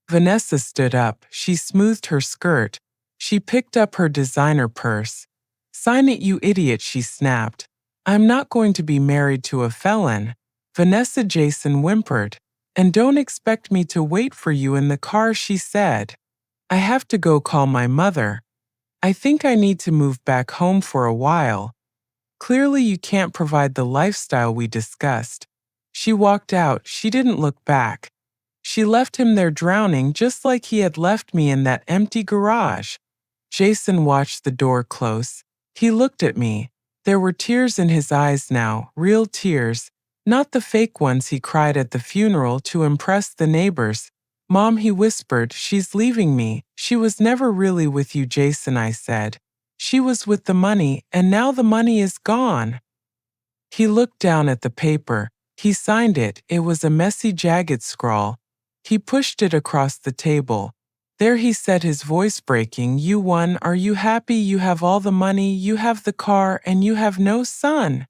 Vanessa stood up. She smoothed her skirt. She picked up her designer purse. "Sign it, you idiot," she snapped. "I'm not going to be married to a felon." "Vanessa," Jason whimpered. "And don't expect me to wait for you in the car," she said. "I have to go call my mother. I think I need to move back home for a while. Clearly you can't provide the lifestyle we discussed." She walked out. She didn't look back. She left him there drowning, just like he had left me in that empty garage. Jason watched the door close. He looked at me. There were tears in his eyes now, real tears, not the fake ones he cried at the funeral to impress the neighbors. "Mom," he whispered, "she's leaving me." "She was never really with you, Jason," I said. "She was with the money, and now the money is gone." He looked down at the paper. He signed it. It was a messy, jagged scrawl. He pushed it across the table. There he said, his voice breaking, "You won. Are you happy? You have all the money, you have the car, and you have no son."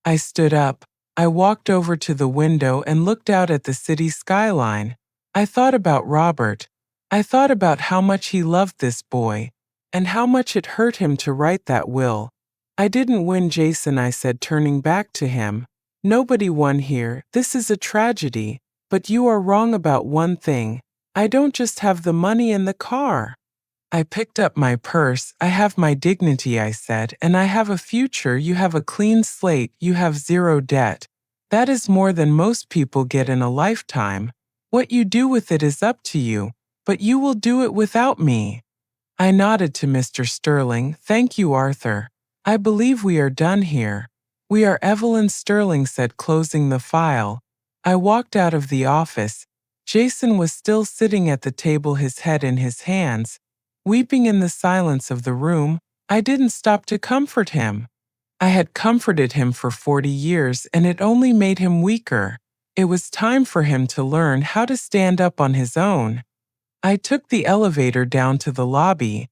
I stood up. I walked over to the window and looked out at the city skyline. I thought about Robert. I thought about how much he loved this boy, and how much it hurt him to write that will. "I didn't win, Jason," I said, turning back to him. "Nobody won here. This is a tragedy. But you are wrong about one thing. I don't just have the money and the car." I picked up my purse. "I have my dignity," I said, "and I have a future. You have a clean slate. You have zero debt. That is more than most people get in a lifetime. What you do with it is up to you, but you will do it without me." I nodded to Mr. Sterling. "Thank you, Arthur. I believe we are done here." "We are," Evelyn Sterling said, closing the file. I walked out of the office. Jason was still sitting at the table, his head in his hands, weeping in the silence of the room. I didn't stop to comfort him. I had comforted him for 40 years, and it only made him weaker. It was time for him to learn how to stand up on his own. I took the elevator down to the lobby.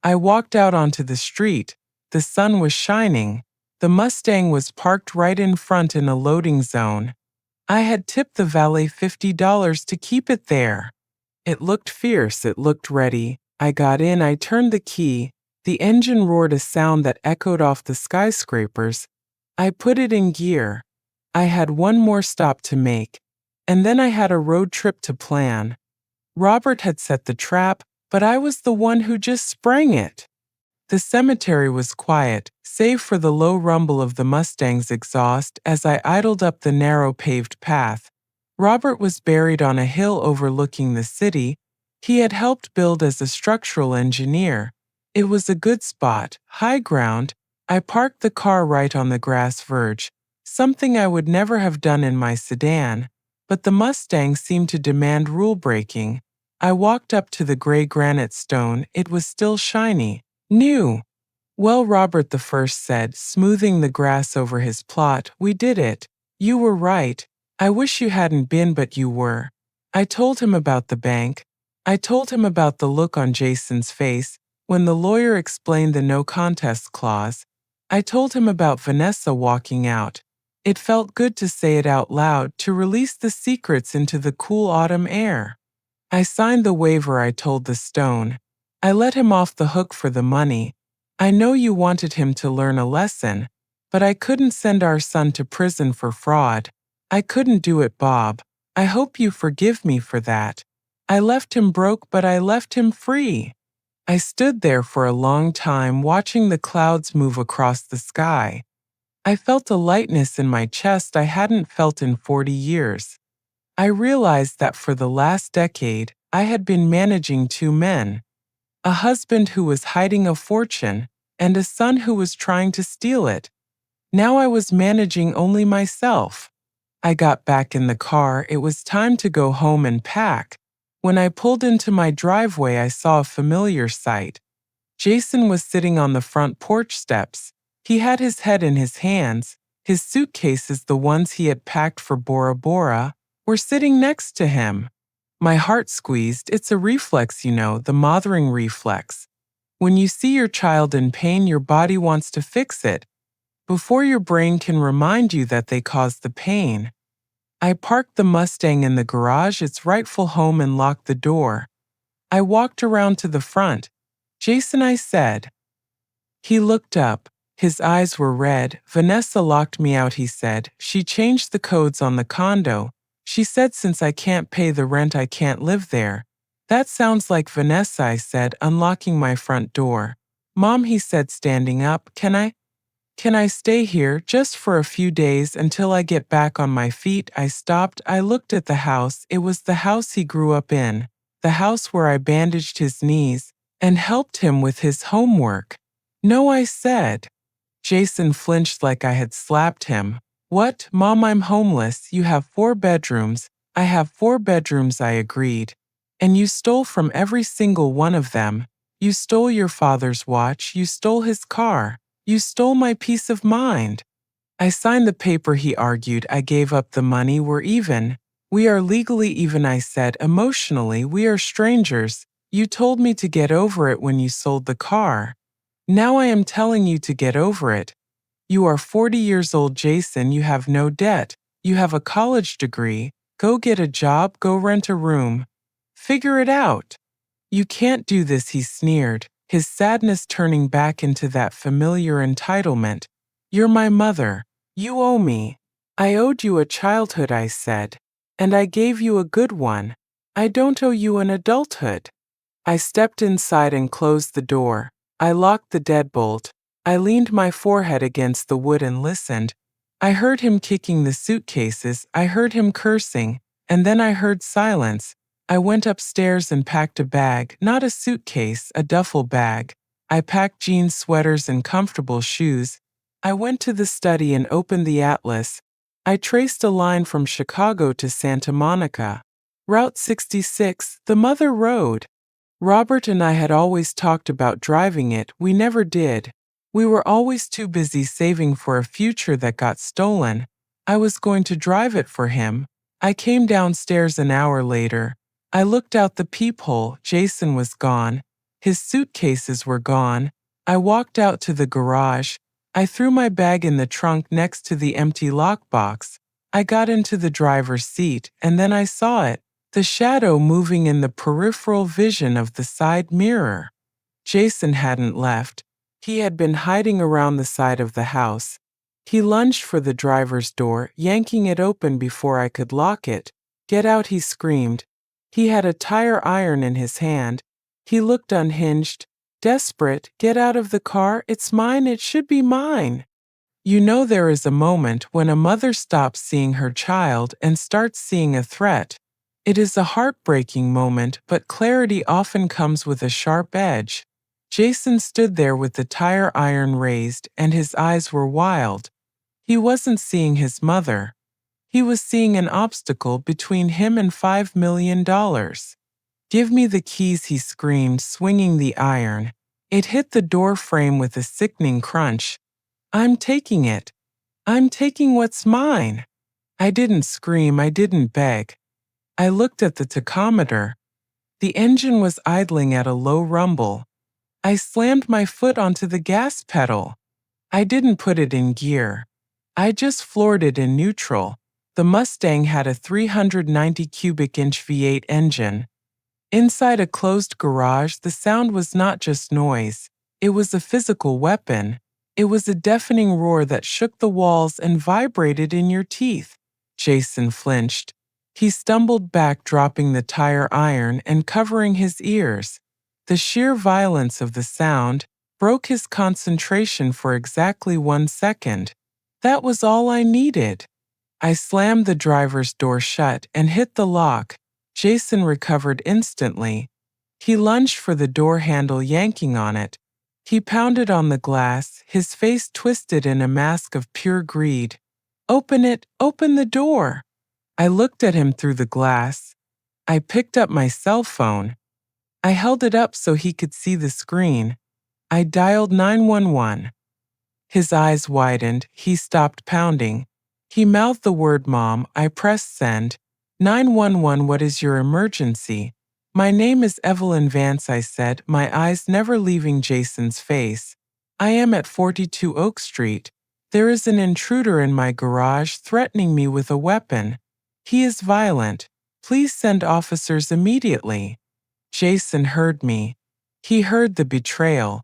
I walked out onto the street. The sun was shining. The Mustang was parked right in front in a loading zone. I had tipped the valet $50 to keep it there. It looked fierce, it looked ready. I got in, I turned the key. The engine roared a sound that echoed off the skyscrapers. I put it in gear. I had one more stop to make, and then I had a road trip to plan. Robert had set the trap, but I was the one who just sprang it. The cemetery was quiet, save for the low rumble of the Mustang's exhaust as I idled up the narrow paved path. Robert was buried on a hill overlooking the city. He had helped build as a structural engineer. It was a good spot, high ground. I parked the car right on the grass verge, something I would never have done in my sedan, but the Mustang seemed to demand rule-breaking. I walked up to the gray granite stone. It was still shiny. New. "Well," Robert the First said, smoothing the grass over his plot, "we did it. You were right. I wish you hadn't been, but you were." I told him about the bank. I told him about the look on Jason's face when the lawyer explained the no contest clause. I told him about Vanessa walking out. It felt good to say it out loud, to release the secrets into the cool autumn air. I signed the waiver. I told the stone. I let him off the hook for the money. "I know you wanted him to learn a lesson, but I couldn't send our son to prison for fraud. I couldn't do it, Bob. I hope you forgive me for that. I left him broke, but I left him free." I stood there for a long time, watching the clouds move across the sky. I felt a lightness in my chest I hadn't felt in 40 years. I realized that for the last decade, I had been managing two men. A husband who was hiding a fortune, and a son who was trying to steal it. Now I was managing only myself. I got back in the car. It was time to go home and pack. When I pulled into my driveway, I saw a familiar sight. Jason was sitting on the front porch steps. He had his head in his hands. His suitcases, the ones he had packed for Bora Bora, were sitting next to him. My heart squeezed. It's a reflex, the mothering reflex. When you see your child in pain, your body wants to fix it before your brain can remind you that they caused the pain. I parked the Mustang in the garage, its rightful home, and locked the door. I walked around to the front. "Jason," I said. He looked up. His eyes were red. "Vanessa locked me out," he said. "She changed the codes on the condo. She said since I can't pay the rent, I can't live there." "That sounds like Vanessa," I said, unlocking my front door. "Mom," he said, standing up, Can I stay here just for a few days until I get back on my feet?" I stopped. I looked at the house. It was the house he grew up in, the house where I bandaged his knees and helped him with his homework. "No," I said. Jason flinched like I had slapped him. "What, Mom? I'm homeless. You have 4 bedrooms. I have 4 bedrooms," I agreed. "And you stole from every single one of them. You stole your father's watch. You stole his car. You stole my peace of mind." "I signed the paper," he argued. "I gave up the money. We're even. We are legally even," I said. "Emotionally, we are strangers. You told me to get over it when you sold the car. Now I am telling you to get over it. You are 40 years old, Jason. You have no debt. You have a college degree. Go get a job. Go rent a room. Figure it out." "You can't do this," he sneered, his sadness turning back into that familiar entitlement. "You're my mother. You owe me." "I owed you a childhood," I said, "and I gave you a good one. I don't owe you an adulthood." I stepped inside and closed the door. I locked the deadbolt. I leaned my forehead against the wood and listened. I heard him kicking the suitcases. I heard him cursing, and then I heard silence. I went upstairs and packed a bag, not a suitcase, a duffel bag. I packed jeans, sweaters, and comfortable shoes. I went to the study and opened the atlas. I traced a line from Chicago to Santa Monica. Route 66, the Mother Road. Robert and I had always talked about driving it. We never did. We were always too busy saving for a future that got stolen. I was going to drive it for him. I came downstairs an hour later. I looked out the peephole. Jason was gone. His suitcases were gone. I walked out to the garage. I threw my bag in the trunk next to the empty lockbox. I got into the driver's seat, and then I saw it, the shadow moving in the peripheral vision of the side mirror. Jason hadn't left. He had been hiding around the side of the house. He lunged for the driver's door, yanking it open before I could lock it. "Get out," he screamed. He had a tire iron in his hand. He looked unhinged, desperate. "Get out of the car. It's mine. It should be mine." There is a moment when a mother stops seeing her child and starts seeing a threat. It is a heartbreaking moment, but clarity often comes with a sharp edge. Jason stood there with the tire iron raised, and his eyes were wild. He wasn't seeing his mother. He was seeing an obstacle between him and $5 million. "Give me the keys," he screamed, swinging the iron. It hit the door frame with a sickening crunch. "I'm taking it. I'm taking what's mine." I didn't scream. I didn't beg. I looked at the tachometer. The engine was idling at a low rumble. I slammed my foot onto the gas pedal. I didn't put it in gear. I just floored it in neutral. The Mustang had a 390 cubic inch V8 engine. Inside a closed garage, the sound was not just noise. It was a physical weapon. It was a deafening roar that shook the walls and vibrated in your teeth. Jason flinched. He stumbled back, dropping the tire iron and covering his ears. The sheer violence of the sound broke his concentration for exactly 1 second. That was all I needed. I slammed the driver's door shut and hit the lock. Jason recovered instantly. He lunged for the door handle, yanking on it. He pounded on the glass, his face twisted in a mask of pure greed. "Open it! Open the door!" I looked at him through the glass. I picked up my cell phone. I held it up so he could see the screen. I dialed 911. His eyes widened. He stopped pounding. He mouthed the word "Mom." I pressed send. 911, what is your emergency? My name is Evelyn Vance, I said, my eyes never leaving Jason's face. I am at 42 Oak Street. There is an intruder in my garage threatening me with a weapon. He is violent. Please send officers immediately. Jason heard me. He heard the betrayal.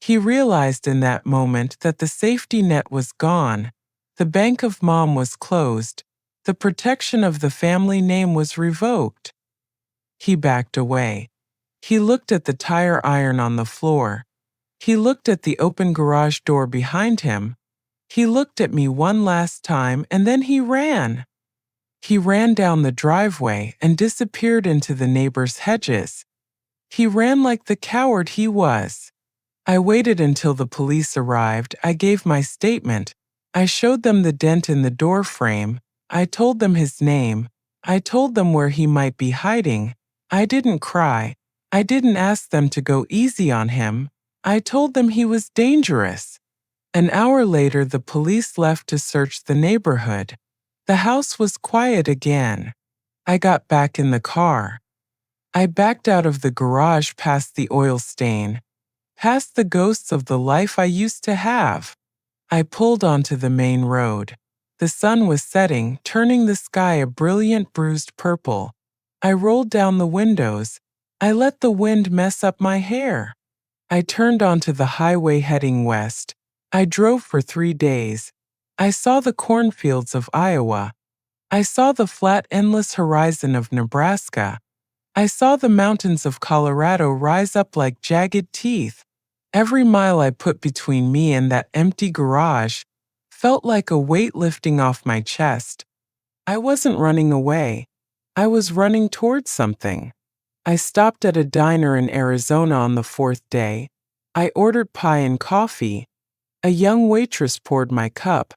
He realized in that moment that the safety net was gone. The bank of Mom was closed. The protection of the family name was revoked. He backed away. He looked at the tire iron on the floor. He looked at the open garage door behind him. He looked at me one last time and then he ran. He ran down the driveway and disappeared into the neighbor's hedges. He ran like the coward he was. I waited until the police arrived. I gave my statement. I showed them the dent in the door frame. I told them his name. I told them where he might be hiding. I didn't cry. I didn't ask them to go easy on him. I told them he was dangerous. An hour later, the police left to search the neighborhood. The house was quiet again. I got back in the car. I backed out of the garage past the oil stain, past the ghosts of the life I used to have. I pulled onto the main road. The sun was setting, turning the sky a brilliant bruised purple. I rolled down the windows. I let the wind mess up my hair. I turned onto the highway heading west. I drove for 3 days. I saw the cornfields of Iowa. I saw the flat, endless horizon of Nebraska. I saw the mountains of Colorado rise up like jagged teeth. Every mile I put between me and that empty garage felt like a weight lifting off my chest. I wasn't running away. I was running towards something. I stopped at a diner in Arizona on the 4th day. I ordered pie and coffee. A young waitress poured my cup.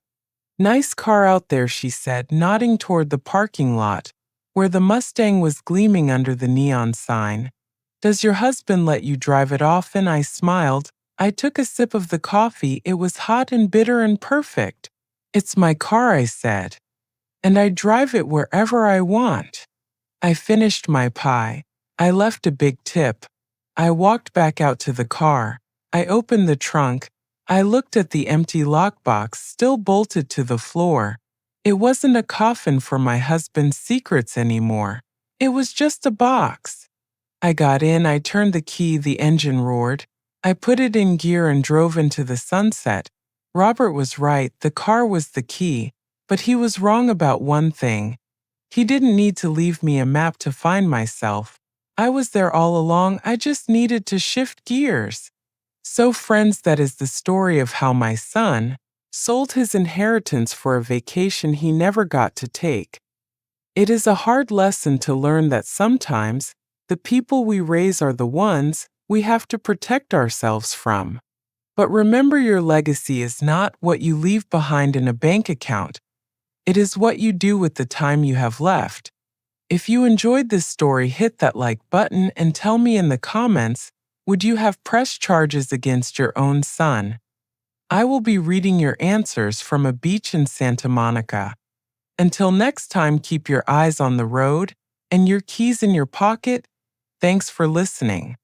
"Nice car out there," she said, nodding toward the parking lot, where the Mustang was gleaming under the neon sign. "Does your husband let you drive it often?" I smiled. I took a sip of the coffee. It was hot and bitter and perfect. "It's my car," I said, "and I drive it wherever I want." I finished my pie. I left a big tip. I walked back out to the car. I opened the trunk. I looked at the empty lockbox still bolted to the floor. It wasn't a coffin for my husband's secrets anymore. It was just a box. I got in, I turned the key, the engine roared. I put it in gear and drove into the sunset. Robert was right, the car was the key, but he was wrong about one thing. He didn't need to leave me a map to find myself. I was there all along, I just needed to shift gears. So friends, that is the story of how my son sold his inheritance for a vacation he never got to take. It is a hard lesson to learn that sometimes the people we raise are the ones we have to protect ourselves from. But remember, your legacy is not what you leave behind in a bank account. It is what you do with the time you have left. If you enjoyed this story, hit that like button and tell me in the comments, would you have pressed charges against your own son? I will be reading your answers from a beach in Santa Monica. Until next time, keep your eyes on the road and your keys in your pocket. Thanks for listening.